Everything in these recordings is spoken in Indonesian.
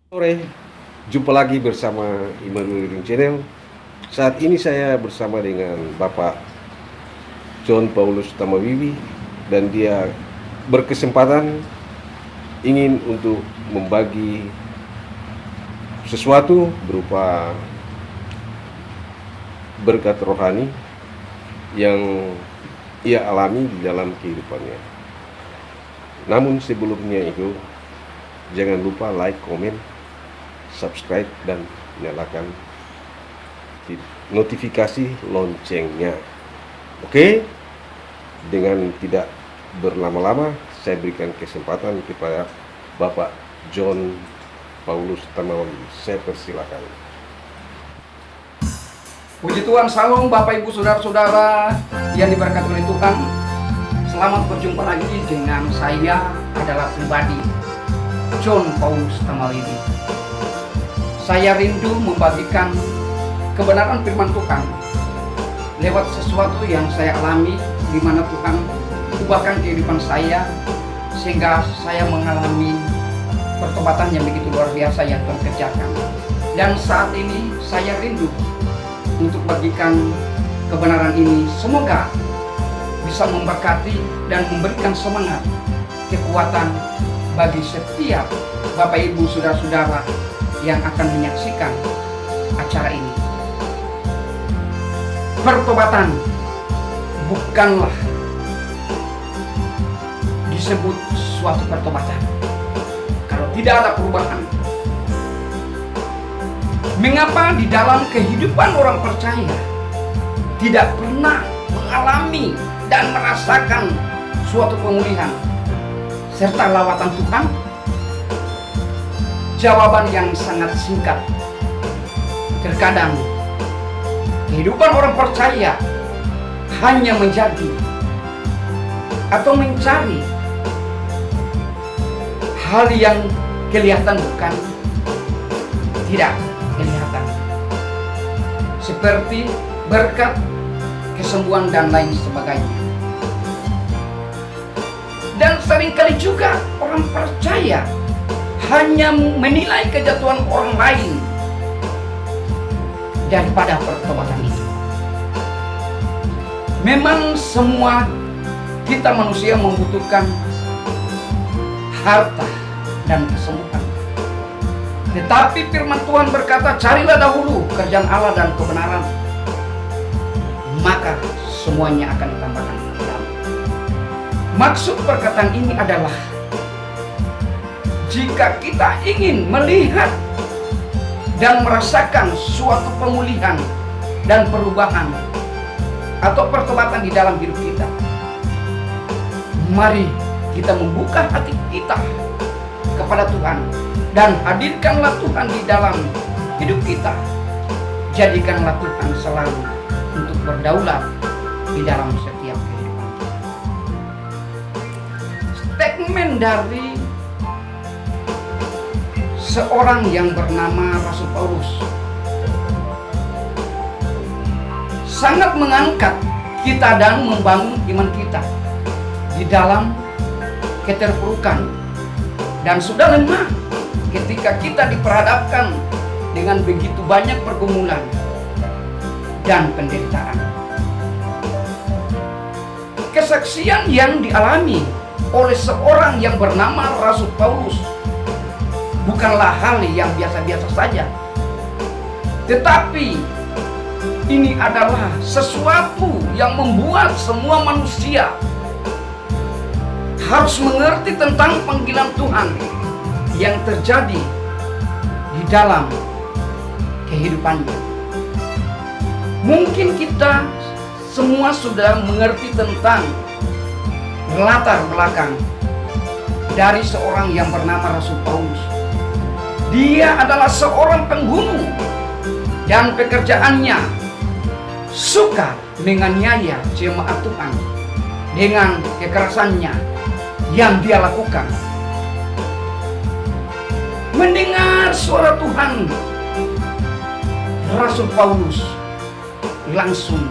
Sore, jumpa lagi bersama Immanuel Living Channel. Saat ini saya bersama dengan Bapak John Paulus Tamawiwi dan dia berkesempatan ingin untuk membagi sesuatu berupa berkat rohani yang ia alami di dalam kehidupannya. Namun sebelumnya itu, jangan lupa like, komen, subscribe, dan nyalakan notifikasi loncengnya. Oke, dengan tidak berlama-lama, saya berikan kesempatan kepada Bapak John Paulus Tamawiwi. Saya persilakan. Puji Tuhan, salam Bapak Ibu Saudara-saudara yang diberkati oleh Tuhan. Selamat berjumpa lagi dengan saya adalah pribadi John Paulus Tamawiwi. Saya rindu membagikan kebenaran firman Tuhan lewat sesuatu yang saya alami, di mana Tuhan ubahkan kehidupan saya sehingga saya mengalami pertobatan yang begitu luar biasa yang Tuhan kerjakan. Dan saat ini saya rindu untuk bagikan kebenaran ini. Semoga bisa memberkati dan memberikan semangat, kekuatan bagi setiap Bapak Ibu Saudara-saudara yang akan menyaksikan acara ini. Pertobatan bukanlah disebut suatu pertobatan kalau tidak ada perubahan. Mengapa di dalam kehidupan orang percaya tidak pernah mengalami dan merasakan suatu pemulihan serta lawatan Tuhan? Jawaban yang sangat singkat. Terkadang kehidupan orang percaya hanya menjadi atau mencari hal yang kelihatan bukan tidak kelihatan, seperti berkat, kesembuhan, dan lain sebagainya. Dan seringkali juga orang percaya hanya menilai kejatuhan orang lain daripada pertobatan itu. Memang semua kita manusia membutuhkan harta dan kesembuhan. Tetapi firman Tuhan berkata, carilah dahulu kerajaan Allah dan kebenaran, maka semuanya akan ditambahkan kepadamu. Maksud perkataan ini adalah, jika kita ingin melihat dan merasakan suatu pemulihan dan perubahan atau pertobatan di dalam hidup kita, mari kita membuka hati kita kepada Tuhan dan hadirkanlah Tuhan di dalam hidup kita. Jadikanlah Tuhan selalu untuk berdaulat di dalam setiap kehidupan. Statement dari seorang yang bernama Rasul Paulus sangat mengangkat kita dan membangun iman kita di dalam keterpurukan dan sudah lemah ketika kita diperhadapkan dengan begitu banyak pergumulan dan penderitaan. Kesaksian yang dialami oleh seorang yang bernama Rasul Paulus bukanlah hal yang biasa-biasa saja, tetapi ini adalah sesuatu yang membuat semua manusia harus mengerti tentang panggilan Tuhan yang terjadi di dalam kehidupannya. Mungkin kita semua sudah mengerti tentang latar belakang dari seorang yang bernama Rasul Paulus. Dia adalah seorang pembunuh dan pekerjaannya suka menganiaya jemaat Tuhan dengan kekerasannya yang dia lakukan. Mendengar suara Tuhan, Rasul Paulus langsung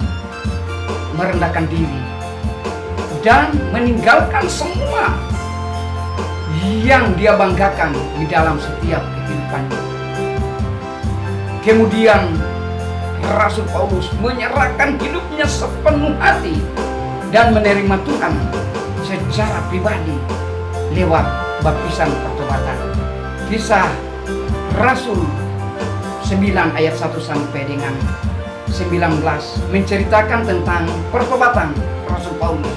merendahkan diri dan meninggalkan semua yang dia banggakan di dalam setiap kehidupannya. Kemudian Rasul Paulus menyerahkan hidupnya sepenuh hati dan menerima Tuhan secara pribadi lewat baptisan pertobatan. Kisah Rasul 9 ayat 1 sampai dengan 19 menceritakan tentang pertobatan Rasul Paulus.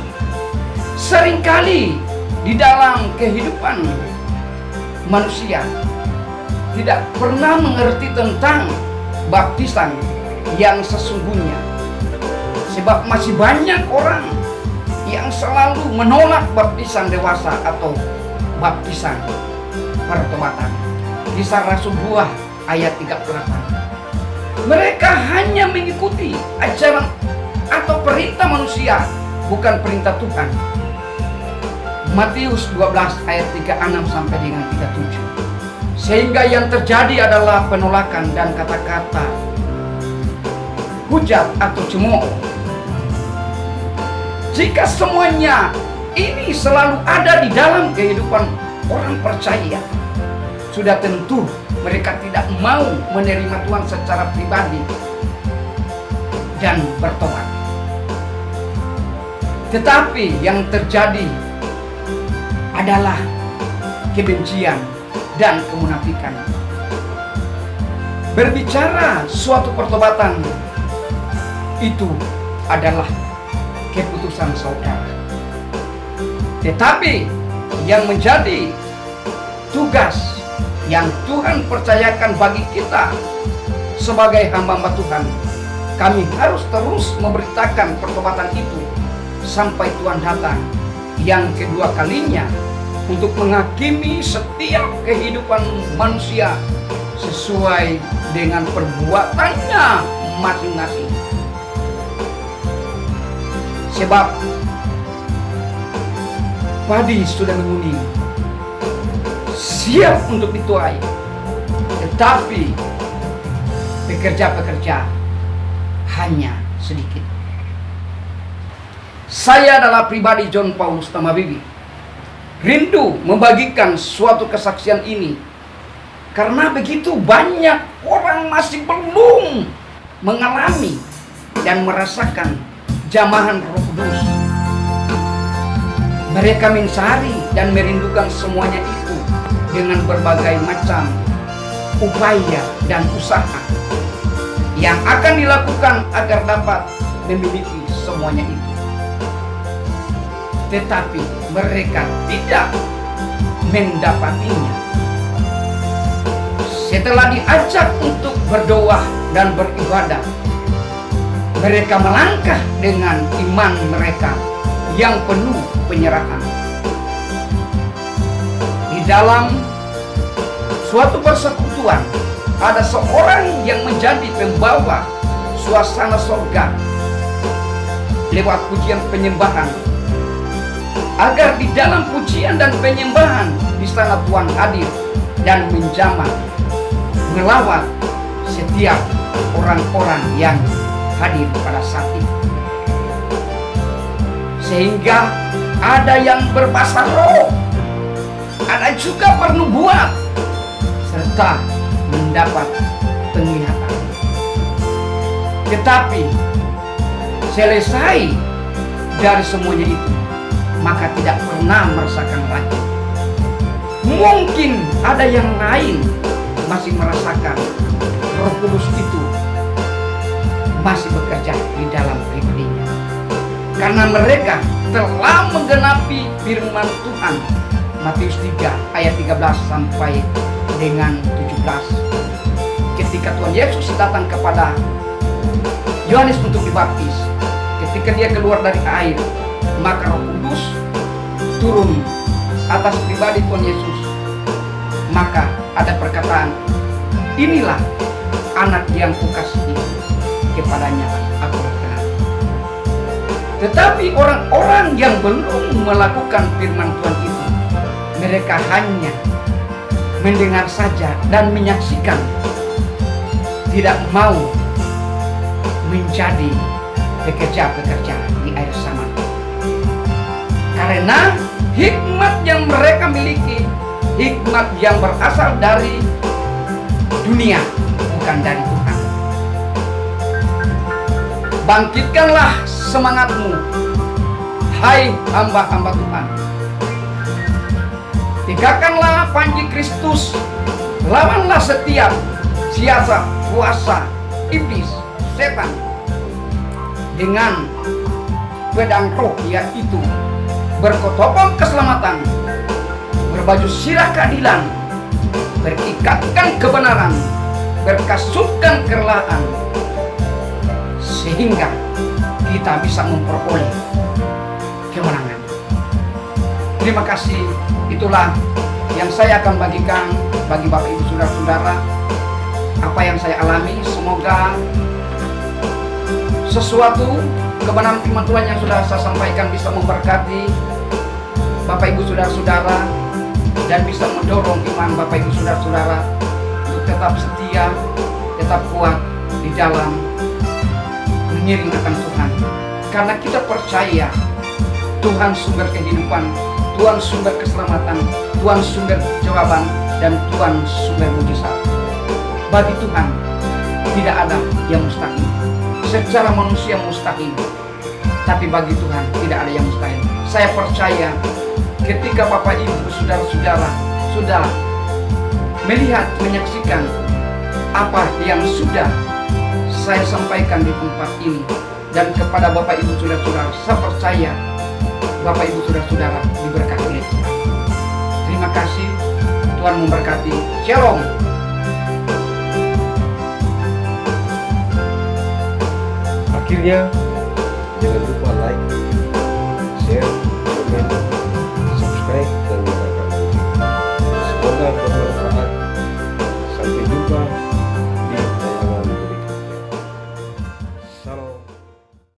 Seringkali di dalam kehidupan manusia tidak pernah mengerti tentang baptisan yang sesungguhnya, sebab masih banyak orang yang selalu menolak baptisan dewasa atau baptisan pertobatan. Kisah Rasul 2 ayat 38. Mereka hanya mengikuti ajaran atau perintah manusia, bukan perintah Tuhan. Matius 12 ayat 36 sampai dengan 37. Sehingga yang terjadi adalah penolakan dan kata-kata hujat atau cemooh. Jika semuanya ini selalu ada di dalam kehidupan orang percaya, sudah tentu mereka tidak mau menerima Tuhan secara pribadi dan bertobat. Tetapi yang terjadi adalah kebencian dan kemunafikan. Berbicara suatu pertobatan itu adalah keputusan saudara. Tetapi yang menjadi tugas yang Tuhan percayakan bagi kita sebagai hamba-hamba Tuhan, kami harus terus memberitakan pertobatan itu sampai Tuhan datang yang kedua kalinya untuk menghakimi setiap kehidupan manusia sesuai dengan perbuatannya masing-masing. Sebab padi sudah menguning, siap untuk dituai, tetapi pekerja-pekerja hanya sedikit. Saya adalah pribadi John Paulus Tamawiwi, rindu membagikan suatu kesaksian ini karena begitu banyak orang masih belum mengalami dan merasakan jamahan Roh Kudus. Mereka mencari dan merindukan semuanya itu dengan berbagai macam upaya dan usaha yang akan dilakukan agar dapat memiliki semuanya itu. Tetapi mereka tidak mendapatinya. Setelah diajak untuk berdoa dan beribadah, mereka melangkah dengan iman mereka yang penuh penyerahan. Di dalam suatu persekutuan, ada seorang yang menjadi pembawa suasana surga lewat pujian penyembahan, agar di dalam pujian dan penyembahan di sana Tuhan hadir dan menjamah melawat setiap orang-orang yang hadir pada saat itu. Sehingga ada yang berbahasa roh, ada juga pernubuat, serta mendapat penglihatan. Tetapi selesai dari semuanya itu, maka tidak pernah merasakan lagi. Mungkin ada yang lain masih merasakan Roh Kudus itu masih bekerja di dalam pribadinya, karena mereka telah menggenapi firman Tuhan Matius 3 ayat 13 sampai dengan 17. Ketika Tuhan Yesus datang kepada Yohanes untuk dibaptis, ketika dia keluar dari air, maka Roh Kudus turun atas pribadi Tuhan Yesus. Maka ada perkataan, inilah anak yang kukasihi, kepadanya aku berkenan. Tetapi orang-orang yang belum melakukan firman Tuhan itu, mereka hanya mendengar saja dan menyaksikan, tidak mau menjadi pekerja-pekerja di air zaman. Karena hikmat yang mereka miliki hikmat yang berasal dari dunia, bukan dari Tuhan. Bangkitkanlah semangatmu, hai hamba-hamba Tuhan. Tegakkanlah panji Kristus, lawanlah setiap siasat kuasa iblis, setan dengan pedang roh, yaitu berkotopong keselamatan, berbaju sirah keadilan, berikatkan kebenaran, berkasutkan kerelaan, sehingga kita bisa memperoleh kemenangan. Terima kasih. Itulah yang saya akan bagikan bagi Bapak Ibu Saudara-saudara, apa yang saya alami. Semoga sesuatu kebenaran firman Tuhan yang sudah saya sampaikan bisa memberkati Bapak Ibu Saudara-saudara dan bisa mendorong iman Bapak Ibu Saudara-saudara untuk tetap setia, tetap kuat di dalam mengiring akan Tuhan. Karena kita percaya Tuhan sumber kehidupan, Tuhan sumber keselamatan, Tuhan sumber jawaban, dan Tuhan sumber mujizat. Bagi Tuhan tidak ada yang mustahil. Secara manusia mustahil, tapi bagi Tuhan tidak ada yang mustahil. Saya percaya ketika Bapak Ibu Saudara-saudara sudah melihat, menyaksikan apa yang sudah saya sampaikan di tempat ini, dan kepada Bapak Ibu Saudara-saudara, saya percaya Bapak Ibu Saudara-saudara diberkati oleh Tuhan. Terima kasih, Tuhan memberkati. Shalom. Akhirnya, jangan lupa like, share, komen, subscribe, dan nyalakan lonceng. Semoga bermanfaat. Sampai jumpa.